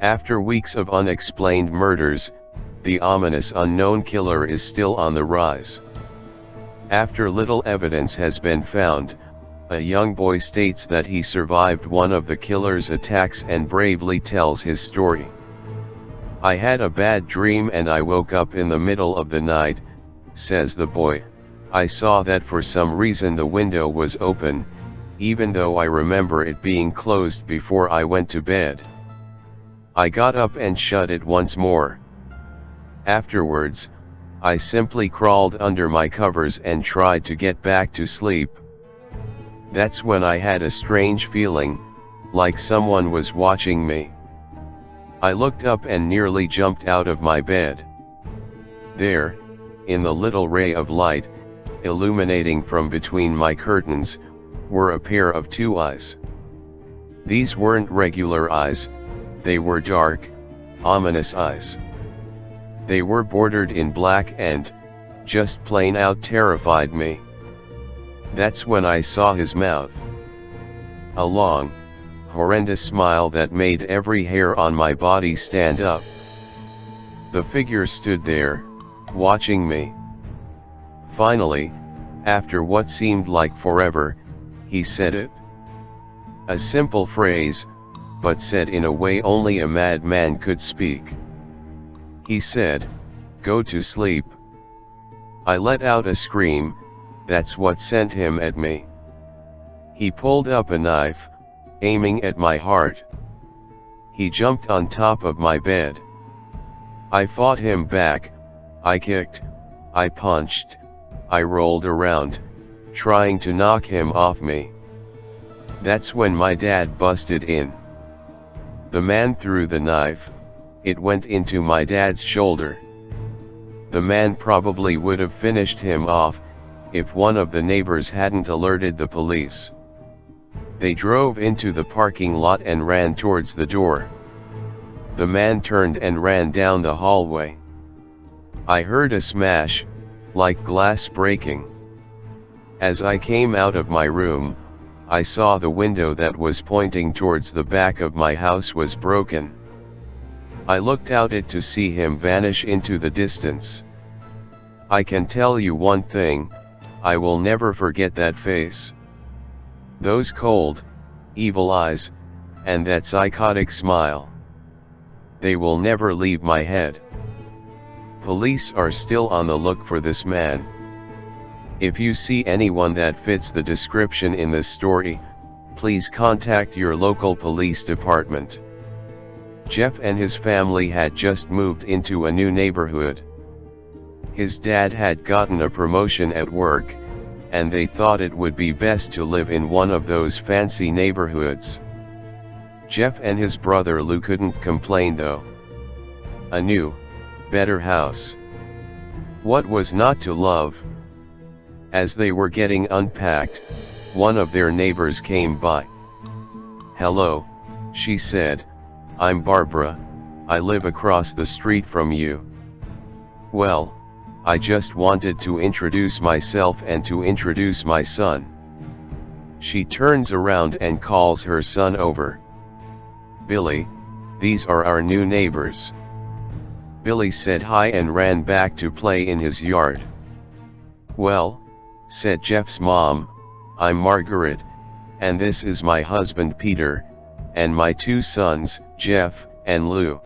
After weeks of unexplained murders, the ominous unknown killer is still on the rise. After little evidence has been found, a young boy states that he survived one of the killer's attacks and bravely tells his story. "I had a bad dream and I woke up in the middle of the night," says the boy. "I saw that for some reason the window was open, even though I remember it being closed before I went to bed. I got up and shut it once more. Afterwards, I simply crawled under my covers and tried to get back to sleep. That's when I had a strange feeling, like someone was watching me. I looked up and nearly jumped out of my bed. There, in the little ray of light, illuminating from between my curtains, were a pair of two eyes. These weren't regular eyes, they were dark, ominous eyes. They were bordered in black and, just plain out terrified me. That's when I saw his mouth. A long, horrendous smile that made every hair on my body stand up. The figure stood there, watching me. Finally, after what seemed like forever, he said it. A simple phrase, but said in a way only a madman could speak. He said, "Go to sleep." I let out a scream. That's what sent him at me. He pulled up a knife, aiming at my heart. He jumped on top of my bed. I fought him back, I kicked, I punched, I rolled around, trying to knock him off me. That's when my dad busted in. The man threw the knife, it went into my dad's shoulder. The man probably would have finished him off, if one of the neighbors hadn't alerted the police. They drove into the parking lot and ran towards the door. The man turned and ran down the hallway. I heard a smash, like glass breaking. As I came out of my room, I saw the window that was pointing towards the back of my house was broken. I looked out it to see him vanish into the distance. I can tell you one thing, I will never forget that face. Those cold, evil eyes, and that psychotic smile. They will never leave my head. Police are still on the look for this man. If you see anyone that fits the description in this story, please contact your local police department. Jeff and his family had just moved into a new neighborhood. His dad had gotten a promotion at work, and they thought it would be best to live in one of those fancy neighborhoods. Jeff and his brother Lou couldn't complain though. A new, better house. What was not to love? As they were getting unpacked, one of their neighbors came by. "Hello," she said, "I'm Barbara, I live across the street from you." "Well, I just wanted to introduce myself and to introduce my son." She turns around and calls her son over. "Billy, these are our new neighbors." Billy said hi and ran back to play in his yard. "Well," said Jeff's mom, "I'm Margaret, and this is my husband Peter, and my two sons, Jeff and Lou."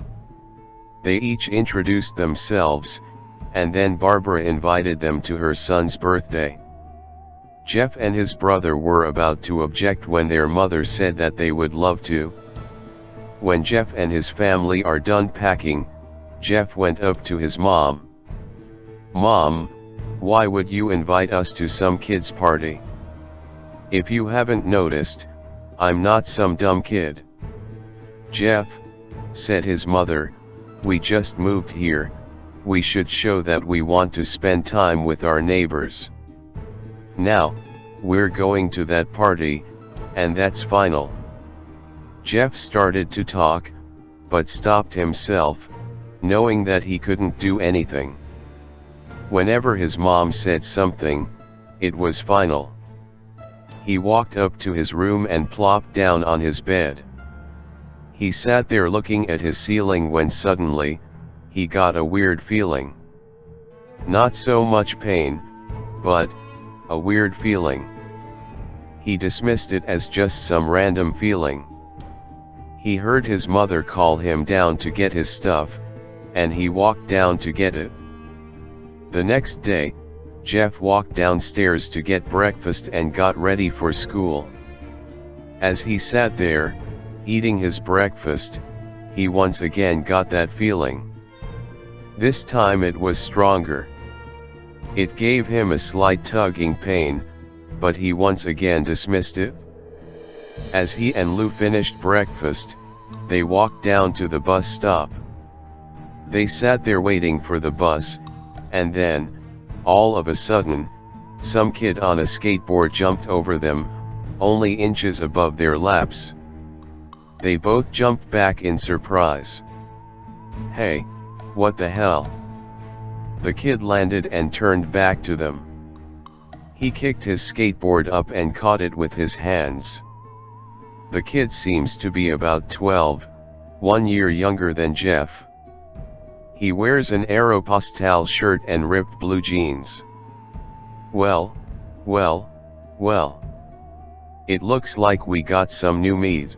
They each introduced themselves, and then Barbara invited them to her son's birthday. Jeff and his brother were about to object when their mother said that they would love to. When Jeff and his family are done packing, Jeff went up to his mom. "Mom, why would you invite us to some kid's party? If you haven't noticed, I'm not some dumb kid." "Jeff," said his mother, "we just moved here, we should show that we want to spend time with our neighbors. Now, we're going to that party, and that's final." Jeff started to talk, but stopped himself, knowing that he couldn't do anything. Whenever his mom said something, it was final. He walked up to his room and plopped down on his bed. He sat there looking at his ceiling when suddenly, he got a weird feeling. Not so much pain, but a weird feeling. He dismissed it as just some random feeling. He heard his mother call him down to get his stuff, and he walked down to get it. The next day, Jeff walked downstairs to get breakfast and got ready for school. As he sat there, eating his breakfast, he once again got that feeling. This time it was stronger. It gave him a slight tugging pain, but he once again dismissed it. As he and Lou finished breakfast, they walked down to the bus stop. They sat there waiting for the bus, and then, all of a sudden, some kid on a skateboard jumped over them, only inches above their laps. They both jumped back in surprise. "Hey, what the hell?" The kid landed and turned back to them. He kicked his skateboard up and caught it with his hands. The kid seems to be about 12, 1 year younger than Jeff. He wears an Aeropostale shirt and ripped blue jeans. Well. It looks like we got some new meat.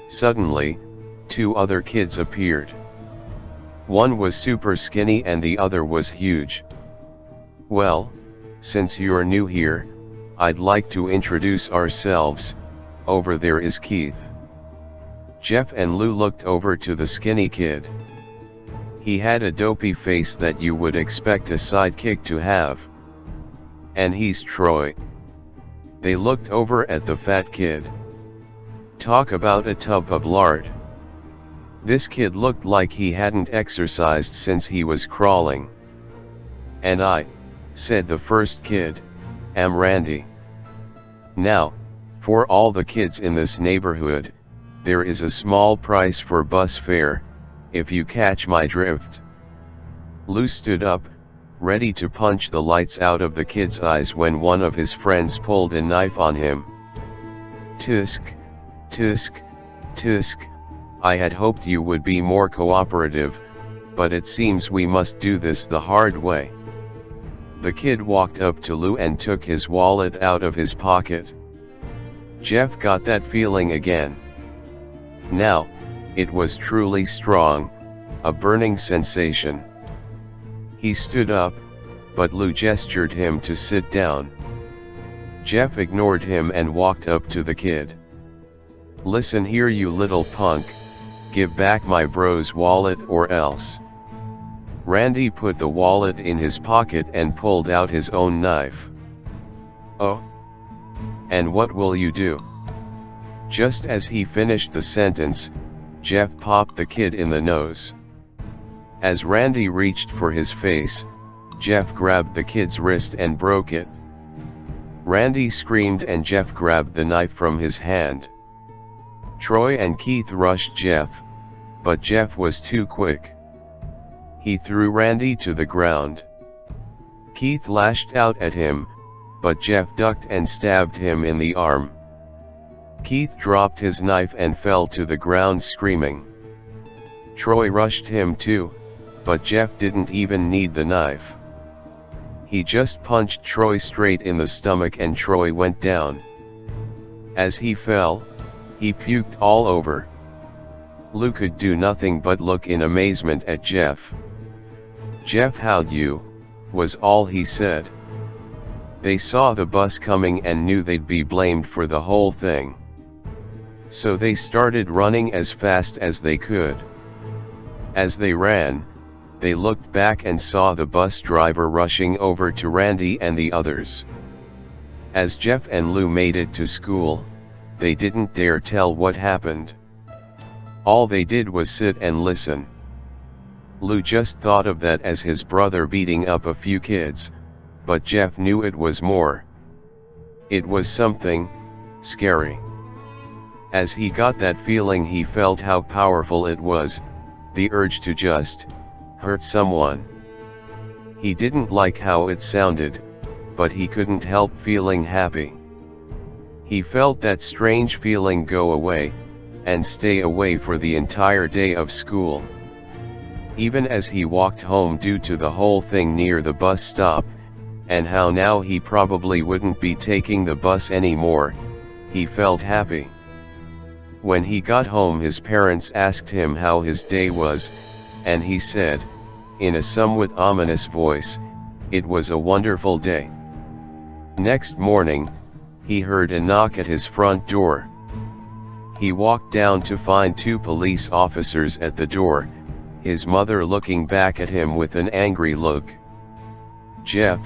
Suddenly, 2 other kids appeared. One was super skinny and the other was huge. "Well, since you're new here, I'd like to introduce ourselves. Over there is Keith." Jeff and Lou looked over to the skinny kid. He had a dopey face that you would expect a sidekick to have. "And he's Troy." They looked over at the fat kid. Talk about a tub of lard. This kid looked like he hadn't exercised since he was crawling. "And I," said the first kid, "am Randy." Now, for all the kids in this neighborhood, there is a small price for bus fare, if you catch my drift. Lou stood up, ready to punch the lights out of the kid's eyes when one of his friends pulled a knife on him. Tusk, tusk, tusk, I had hoped you would be more cooperative, but it seems we must do this the hard way. The kid walked up to Lou and took his wallet out of his pocket. Jeff got that feeling again. Now, it was truly strong, a burning sensation. He stood up, but Lou gestured him to sit down. Jeff ignored him and walked up to the kid. "Listen here, you little punk, give back my bro's wallet or else." Randy put the wallet in his pocket and pulled out his own knife. "Oh? And what will you do?" Just as he finished the sentence, Jeff popped the kid in the nose. As Randy reached for his face, Jeff grabbed the kid's wrist and broke it. Randy screamed and Jeff grabbed the knife from his hand. Troy and Keith rushed Jeff, but Jeff was too quick. He threw Randy to the ground. Keith lashed out at him, but Jeff ducked and stabbed him in the arm. Keith dropped his knife and fell to the ground screaming. Troy rushed him too, but Jeff didn't even need the knife. He just punched Troy straight in the stomach and Troy went down. As he fell, he puked all over. Lou could do nothing but look in amazement at Jeff. "Jeff, how'd you?" was all he said. They saw the bus coming and knew they'd be blamed for the whole thing. So they started running as fast as they could. As they ran, they looked back and saw the bus driver rushing over to Randy and the others. As Jeff and Lou made it to school, they didn't dare tell what happened. All they did was sit and listen. Lou just thought of that as his brother beating up a few kids, but Jeff knew it was more. It was something scary. As he got that feeling, he felt how powerful it was, the urge to just hurt someone. He didn't like how it sounded, but he couldn't help feeling happy. He felt that strange feeling go away, and stay away for the entire day of school. Even as he walked home due to the whole thing near the bus stop, and how now he probably wouldn't be taking the bus anymore, he felt happy. When he got home, his parents asked him how his day was, and he said, in a somewhat ominous voice, "It was a wonderful day." Next morning, he heard a knock at his front door. He walked down to find 2 police officers at the door, his mother looking back at him with an angry look. "Jeff,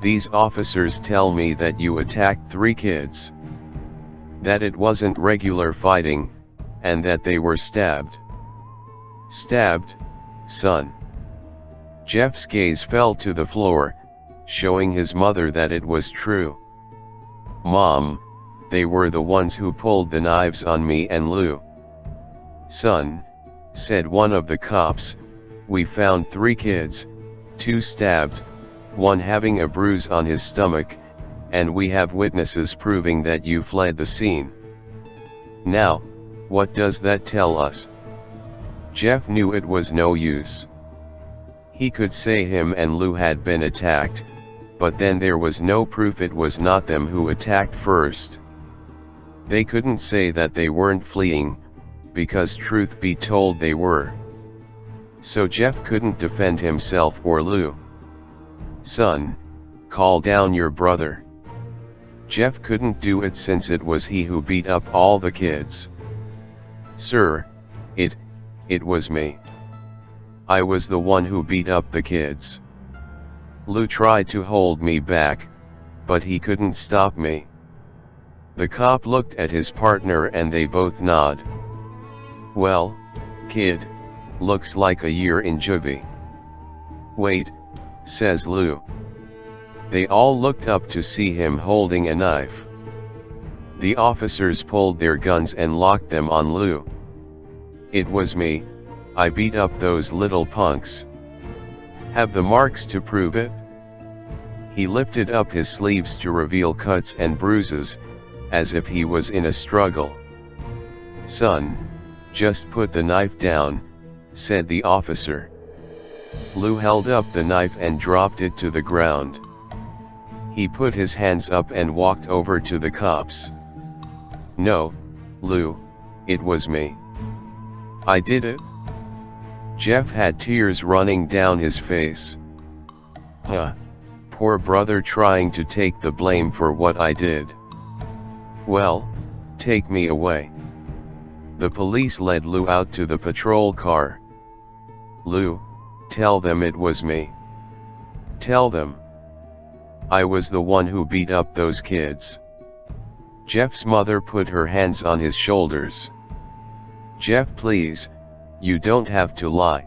these officers tell me that you attacked 3 kids. That it wasn't regular fighting, and that they were stabbed." "Stabbed, son?" Jeff's gaze fell to the floor, showing his mother that it was true. "Mom, they were the ones who pulled the knives on me and Lou." "Son," said one of the cops, "we found 3 kids, 2 stabbed, 1 having a bruise on his stomach, and we have witnesses proving that you fled the scene. Now, what does that tell us?" Jeff knew it was no use. He could say him and Lou had been attacked, but then there was no proof it was not them who attacked first. They couldn't say that they weren't fleeing, because truth be told they were. So Jeff couldn't defend himself or Lou. "Son, call down your brother." Jeff couldn't do it since it was he who beat up all the kids. "Sir, it was me. I was the one who beat up the kids. Lou tried to hold me back, but he couldn't stop me." The cop looked at his partner and they both nod. "Well, kid, looks like a year in juvie." "Wait," says Lou. They all looked up to see him holding a knife. The officers pulled their guns and locked them on Lou. "It was me, I beat up those little punks." "Have the marks to prove it?" He lifted up his sleeves to reveal cuts and bruises, as if he was in a struggle. "Son, just put the knife down," said the officer. Lou held up the knife and dropped it to the ground. He put his hands up and walked over to the cops. "No, Lou, it was me. I did it." Jeff had tears running down his face. Poor brother trying to take the blame for what I did. "Well, take me away." The police led Lou out to the patrol car. "Lou, tell them it was me. Tell them. I was the one who beat up those kids." Jeff's mother put her hands on his shoulders. "Jeff, please, you don't have to lie.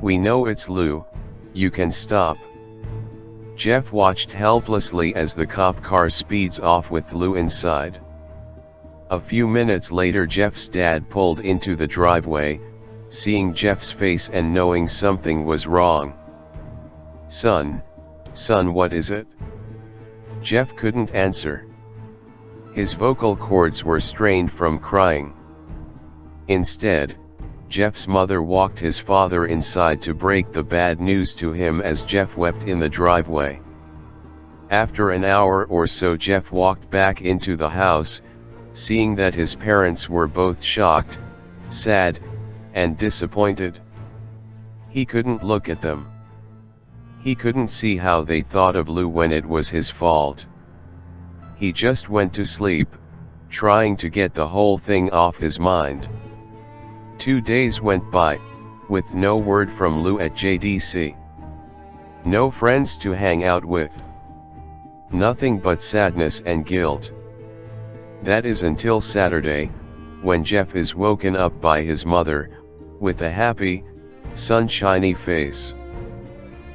We know it's Lou, you can stop." Jeff watched helplessly as the cop car speeds off with Lou inside. A few minutes later, Jeff's dad pulled into the driveway, seeing Jeff's face and knowing something was wrong. Son, what is it?" Jeff couldn't answer. His vocal cords were strained from crying. Instead, Jeff's mother walked his father inside to break the bad news to him as Jeff wept in the driveway. After an hour or so, Jeff walked back into the house, seeing that his parents were both shocked, sad, and disappointed. He couldn't look at them. He couldn't see how they thought of Lou when it was his fault. He just went to sleep, trying to get the whole thing off his mind. 2 days went by, with no word from Lou at JDC. No friends to hang out with. Nothing but sadness and guilt. That is until Saturday, when Jeff is woken up by his mother, with a happy, sunshiny face.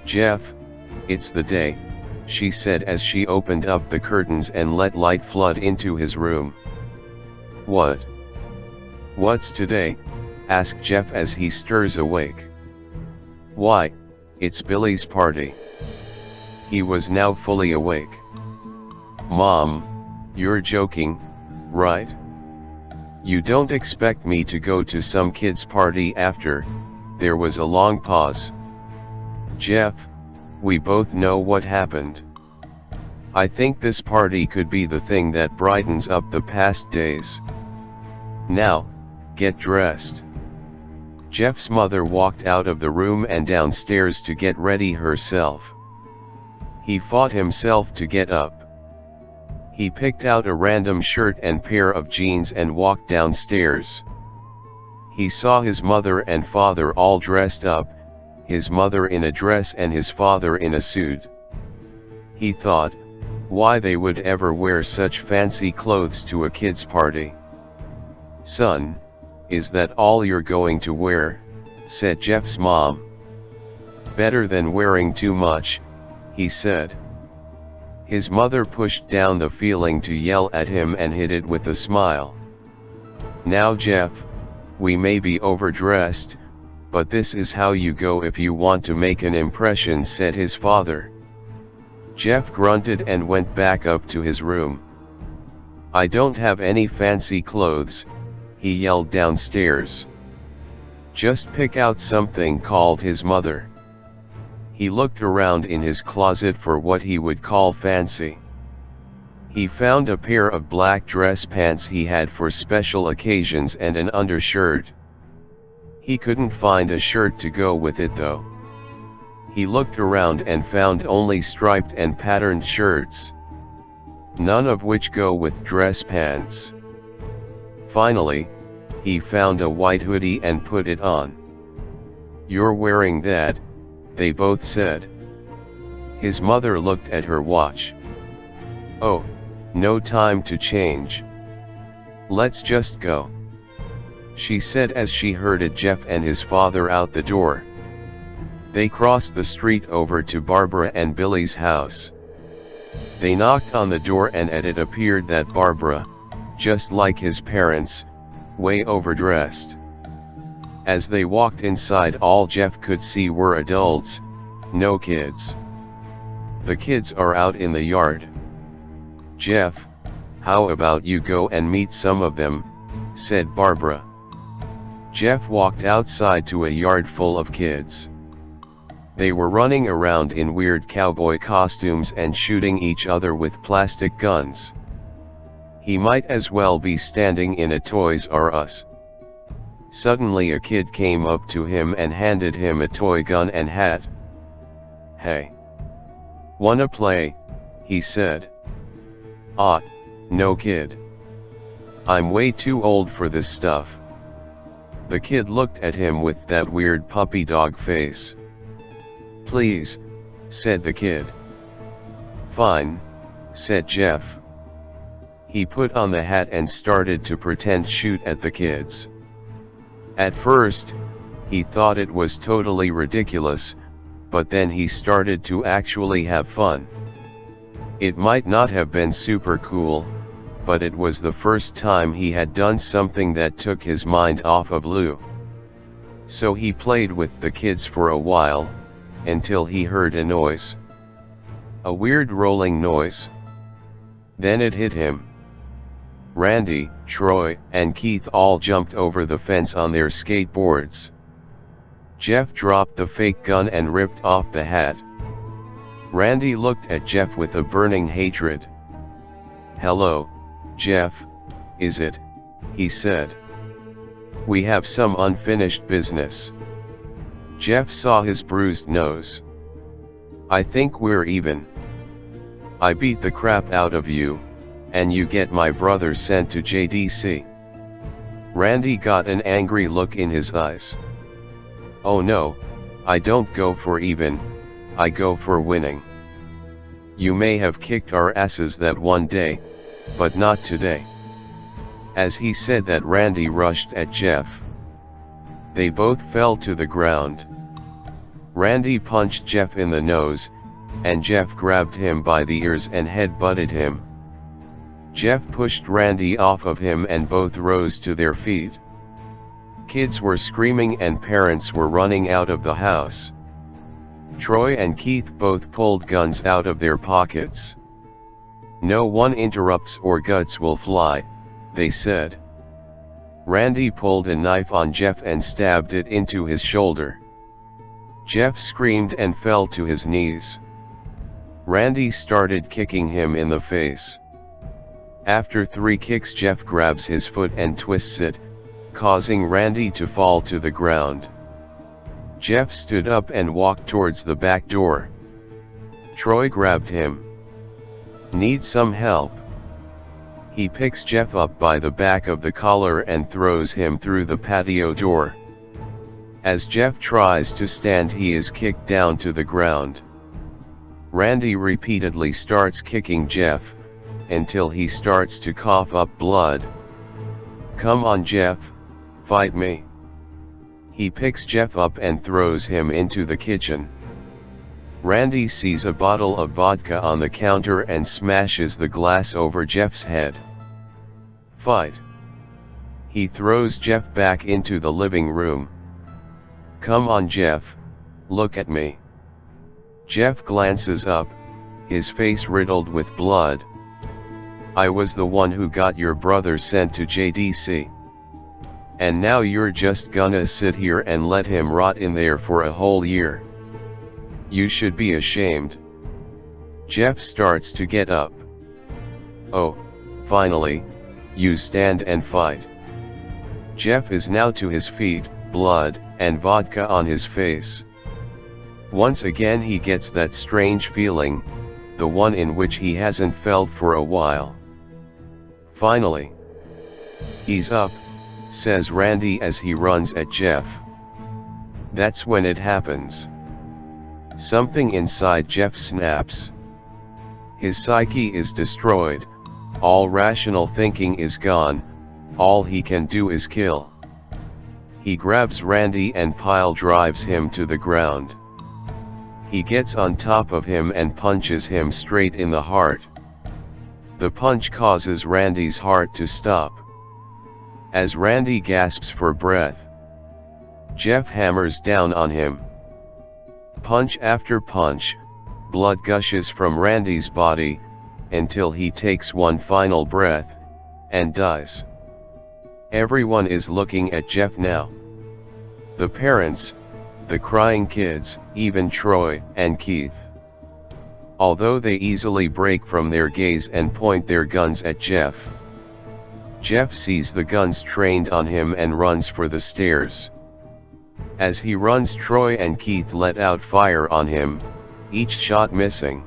"Jeff, it's the day," she said as she opened up the curtains and let light flood into his room. "What? What's today?" asked Jeff as he stirs awake. "Why, it's Billy's party." He was now fully awake. "Mom, you're joking, right?" You don't expect me to go to some kid's party after?" There was a long pause. "Jeff, we both know what happened. I think this party could be the thing that brightens up the past days. Now, get dressed." Jeff's mother walked out of the room and downstairs to get ready herself. He fought himself to get up. He picked out a random shirt and pair of jeans and walked downstairs. He saw his mother and father all dressed up, his mother in a dress and his father in a suit. He thought, why they would ever wear such fancy clothes to a kid's party. "Son, is that all you're going to wear?" said Jeff's mom. "Better than wearing too much," he said. His mother pushed down the feeling to yell at him and hid it with a smile. "Now Jeff, we may be overdressed, but this is how you go if you want to make an impression," said his father. Jeff grunted and went back up to his room. "I don't have any fancy clothes," he yelled downstairs. "Just pick out something," called his mother. He looked around in his closet for what he would call fancy. He found a pair of black dress pants he had for special occasions and an undershirt. He couldn't find a shirt to go with it though. He looked around and found only striped and patterned shirts, none of which go with dress pants. Finally, he found a white hoodie and put it on. "You're wearing that," they both said. His mother looked at her watch. "Oh, no time to change. Let's just go," she said as she herded Jeff and his father out the door. They crossed the street over to Barbara and Billy's house. They knocked on the door and it appeared that Barbara, just like his parents, way overdressed. As they walked inside, all Jeff could see were adults, no kids. "The kids are out in the yard. Jeff, how about you go and meet some of them?" said Barbara. Jeff walked outside to a yard full of kids. They were running around in weird cowboy costumes and shooting each other with plastic guns. He might as well be standing in a Toys R Us. Suddenly a kid came up to him and handed him a toy gun and hat. "Hey. Wanna play?" he said. "Ah, no kid. I'm way too old for this stuff." The kid looked at him with that weird puppy dog face. "Please," said the kid. "Fine," said Jeff. He put on the hat and started to pretend shoot at the kids. At first, he thought it was totally ridiculous, but then he started to actually have fun. It might not have been super cool, but it was the first time he had done something that took his mind off of Lou. So he played with the kids for a while, until he heard a noise. A weird rolling noise. Then it hit him. Randy, Troy, and Keith all jumped over the fence on their skateboards. Jeff dropped the fake gun and ripped off the hat. Randy looked at Jeff with a burning hatred. "Hello, Jeff, is it?" he said. "We have some unfinished business." Jeff saw his bruised nose. "I think we're even. I beat the crap out of you, and you get my brother sent to JDC. Randy got an angry look in his eyes. "Oh no, I don't go for even, I go for winning. You may have kicked our asses that one day, but not today." As he said that, Randy rushed at Jeff. They both fell to the ground. Randy punched Jeff in the nose, and Jeff grabbed him by the ears and head-butted him. Jeff pushed Randy off of him and both rose to their feet. Kids were screaming and parents were running out of the house. Troy and Keith both pulled guns out of their pockets. "No one interrupts or guts will fly," they said. Randy pulled a knife on Jeff and stabbed it into his shoulder. Jeff screamed and fell to his knees. Randy started kicking him in the face. After 3 kicks, Jeff grabs his foot and twists it, causing Randy to fall to the ground. Jeff stood up and walked towards the back door. Troy grabbed him. "Need some help?" He picks Jeff up by the back of the collar and throws him through the patio door. As Jeff tries to stand, he is kicked down to the ground. Randy repeatedly starts kicking Jeff, until he starts to cough up blood. "Come on, Jeff, fight me." He picks Jeff up and throws him into the kitchen. Randy sees a bottle of vodka on the counter and smashes the glass over Jeff's head. "Fight." He throws Jeff back into the living room. "Come on, Jeff, look at me." Jeff glances up, his face riddled with blood. "I was the one who got your brother sent to JDC. And now you're just gonna sit here and let him rot in there for a whole year. You should be ashamed." Jeff starts to get up. "Oh, finally, you stand and fight." Jeff is now to his feet, blood and vodka on his face. Once again he gets that strange feeling, the one in which he hasn't felt for a while. Finally, "He's up," says Randy as he runs at Jeff. That's when it happens. Something inside Jeff snaps. His psyche is destroyed, all rational thinking is gone, all he can do is kill. He grabs Randy and pile drives him to the ground. He gets on top of him and punches him straight in the heart. The punch causes Randy's heart to stop. As Randy gasps for breath, Jeff hammers down on him. Punch after punch, blood gushes from Randy's body, until he takes one final breath, and dies. Everyone is looking at Jeff now. The parents, the crying kids, even Troy and Keith. Although they easily break from their gaze and point their guns at Jeff. Jeff sees the guns trained on him and runs for the stairs. As he runs, Troy and Keith let out fire on him, each shot missing.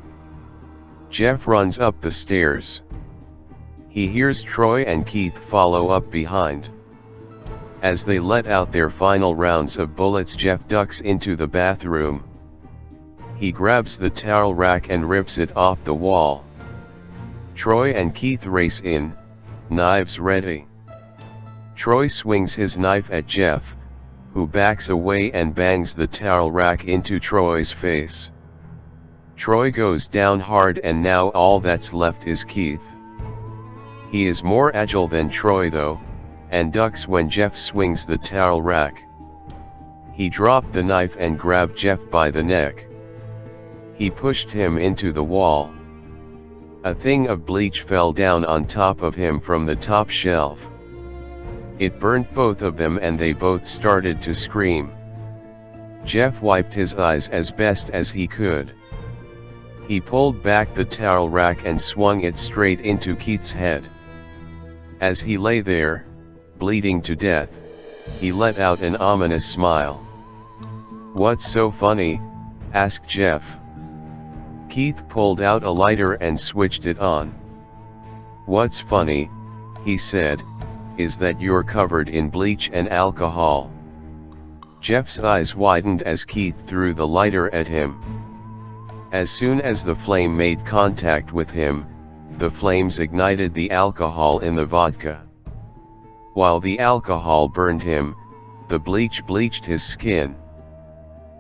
Jeff runs up the stairs. He hears Troy and Keith follow up behind. As they let out their final rounds of bullets, Jeff ducks into the bathroom. He grabs the towel rack and rips it off the wall. Troy and Keith race in, knives ready. Troy swings his knife at Jeff, who backs away and bangs the towel rack into Troy's face. Troy goes down hard, and now all that's left is Keith. He is more agile than Troy though, and ducks when Jeff swings the towel rack. He dropped the knife and grabbed Jeff by the neck. He pushed him into the wall. A thing of bleach fell down on top of him from the top shelf. It burnt both of them and they both started to scream. Jeff wiped his eyes as best as he could. He pulled back the towel rack and swung it straight into Keith's head. As he lay there, bleeding to death, he let out an ominous smile. "What's so funny?" asked Jeff. Keith pulled out a lighter and switched it on. "What's funny," he said, "is that you're covered in bleach and alcohol." Jeff's eyes widened as Keith threw the lighter at him. As soon as the flame made contact with him, the flames ignited the alcohol in the vodka. While the alcohol burned him, the bleach bleached his skin.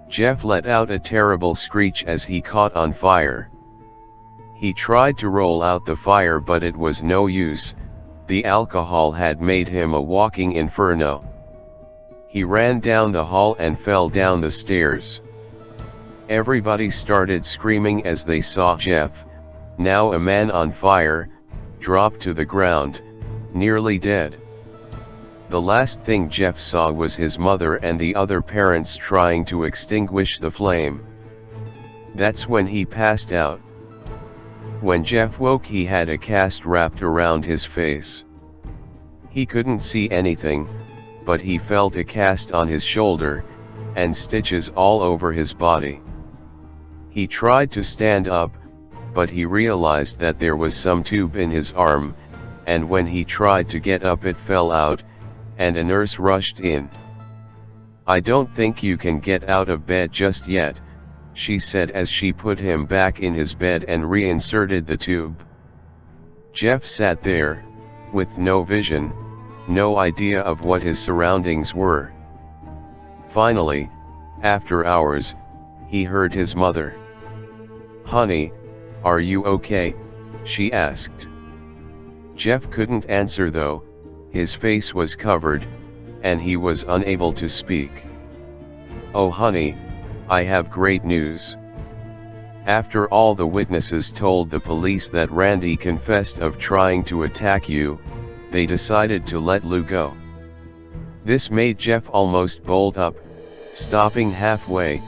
Jeff let out a terrible screech as he caught on fire. He tried to roll out the fire, but it was no use. The alcohol had made him a walking inferno. He ran down the hall and fell down the stairs. Everybody started screaming as they saw Jeff, now a man on fire, drop to the ground, nearly dead. The last thing Jeff saw was his mother and the other parents trying to extinguish the flame. That's when he passed out. When Jeff woke, he had a cast wrapped around his face. He couldn't see anything, but he felt a cast on his shoulder, and stitches all over his body. He tried to stand up, but he realized that there was some tube in his arm, and when he tried to get up it fell out, and a nurse rushed in. "I don't think you can get out of bed just yet," she said as she put him back in his bed and reinserted the tube. Jeff sat there, with no vision, no idea of what his surroundings were. Finally, after hours, he heard his mother. "Honey, are you okay?" she asked. Jeff couldn't answer though, his face was covered, and he was unable to speak. "Oh honey, I have great news." After all the witnesses told the police that Randy confessed of trying to attack you, they decided to let Lou go. This made Jeff almost bolt up, stopping halfway,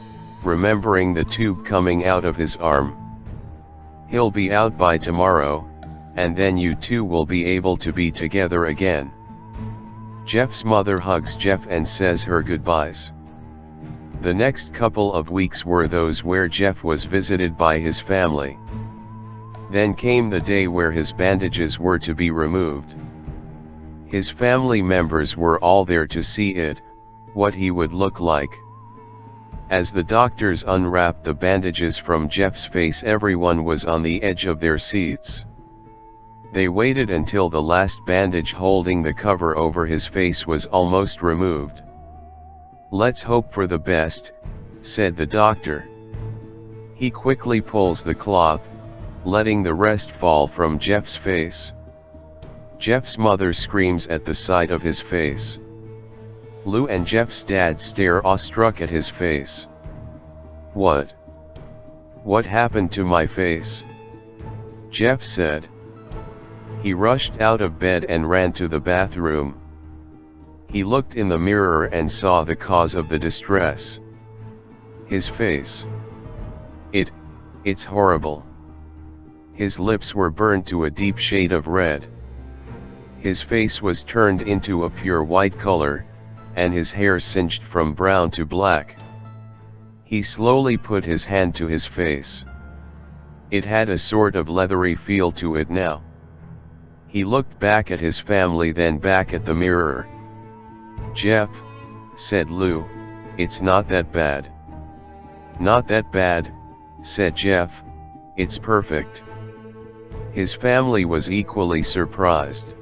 remembering the tube coming out of his arm. "He'll be out by tomorrow, and then you two will be able to be together again." Jeff's mother hugs Jeff and says her goodbyes. The next couple of weeks were those where Jeff was visited by his family. Then came the day where his bandages were to be removed. His family members were all there to see it, what he would look like. As the doctors unwrapped the bandages from Jeff's face, everyone was on the edge of their seats. They waited until the last bandage holding the cover over his face was almost removed. "Let's hope for the best," said the doctor. He quickly pulls the cloth, letting the rest fall from Jeff's face. Jeff's mother screams at the sight of his face. Lou and Jeff's dad stare awestruck at his face. What happened to my face?" Jeff said. He rushed out of bed and ran to the bathroom. He looked in the mirror and saw the cause of the distress. His face. It's horrible. His lips were burned to a deep shade of red. His face was turned into a pure white color, and his hair singed from brown to black. He slowly put his hand to his face. It had a sort of leathery feel to it now. He looked back at his family, then back at the mirror. "Jeff," said Lou, "it's not that bad." "Not that bad," said Jeff, "it's perfect." His family was equally surprised.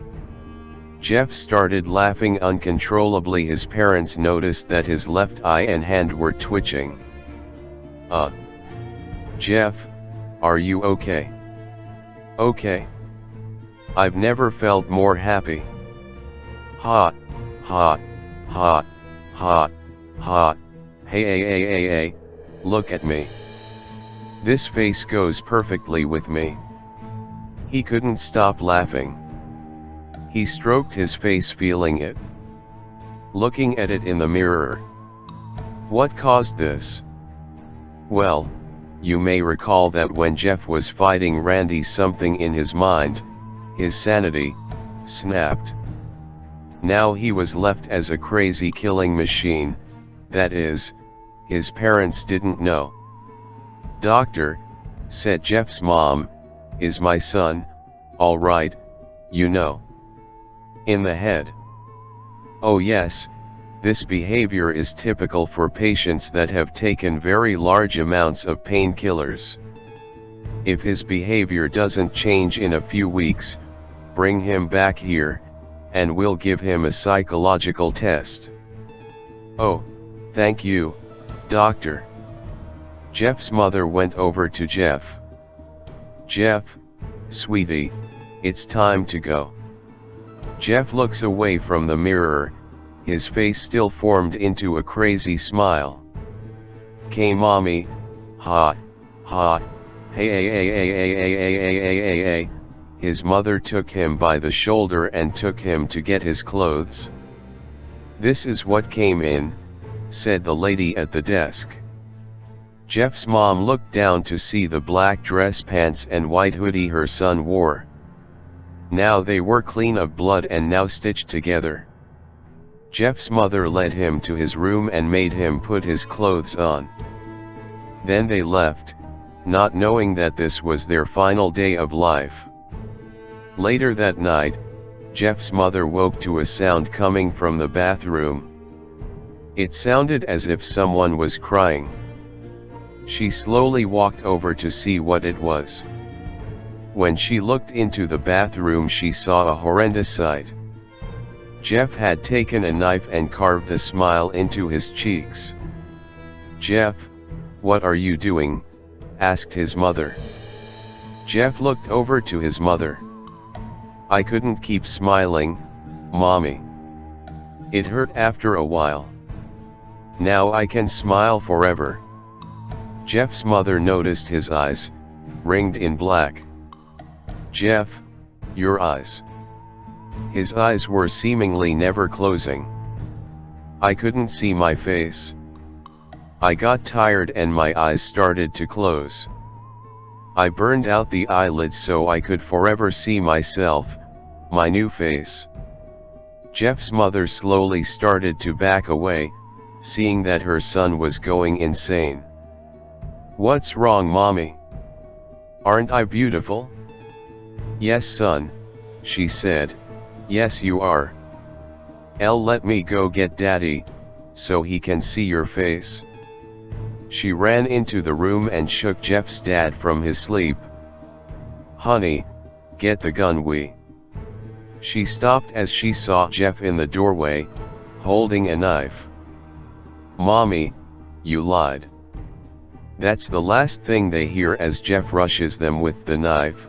Jeff started laughing uncontrollably. His parents noticed that his left eye and hand were twitching. Jeff, are you okay?" "Okay. I've never felt more happy." Hot, hot, hot, hot, hot, hey, look at me. This face goes perfectly with me." He couldn't stop laughing. He stroked his face, feeling it, looking at it in the mirror. What caused this? Well, you may recall that when Jeff was fighting Randy, something in his mind, his sanity, snapped. Now he was left as a crazy killing machine, that is, his parents didn't know. "Doctor," said Jeff's mom, "is my son all right, you know? In the head?" "Oh yes, this behavior is typical for patients that have taken very large amounts of painkillers. If his behavior doesn't change in a few weeks, bring him back here, and we'll give him a psychological test." "Oh, thank you, doctor." Jeff's mother went over to Jeff. "Jeff, sweetie, it's time to go." Jeff looks away from the mirror, his face still formed into a crazy smile. "K mommy, hot, hot, hey. His mother took him by the shoulder and took him to get his clothes. "This is what came in," said the lady at the desk. Jeff's mom looked down to see the black dress pants and white hoodie her son wore. Now they were clean of blood and now stitched together. Jeff's mother led him to his room and made him put his clothes on. Then they left, not knowing that this was their final day of life. Later that night, Jeff's mother woke to a sound coming from the bathroom. It sounded as if someone was crying. She slowly walked over to see what it was. When she looked into the bathroom, she saw a horrendous sight. Jeff had taken a knife and carved a smile into his cheeks. "Jeff, what are you doing?" asked his mother. Jeff looked over to his mother. "I couldn't keep smiling, Mommy. It hurt after a while. Now I can smile forever." Jeff's mother noticed his eyes, ringed in black. "Jeff, your eyes." His eyes were seemingly never closing. "I couldn't see my face. I got tired and my eyes started to close. I burned out the eyelids so I could forever see myself, my new face." Jeff's mother slowly started to back away, seeing that her son was going insane. "What's wrong, Mommy? Aren't I beautiful?" "Yes, son," she said, "yes you are. Let me go get Daddy, so he can see your face." She ran into the room and shook Jeff's dad from his sleep. "Honey, get the gun She stopped as she saw Jeff in the doorway, holding a knife. "Mommy, you lied." That's the last thing they hear as Jeff rushes them with the knife,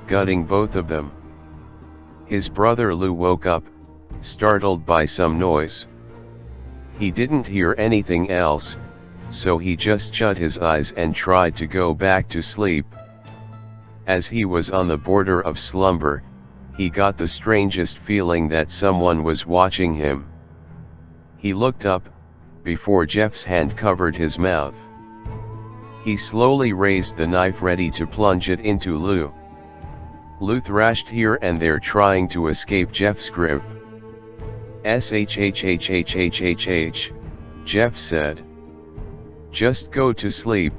gutting both of them. His brother Lou woke up, startled by some noise. He didn't hear anything else, so he just shut his eyes and tried to go back to sleep. As he was on the border of slumber, he got the strangest feeling that someone was watching him. He looked up, before Jeff's hand covered his mouth. He slowly raised the knife ready to plunge it into Lou. Lou thrashed here and there trying to escape Jeff's grip. "Shhhhhhh," Jeff said. "Just go to sleep."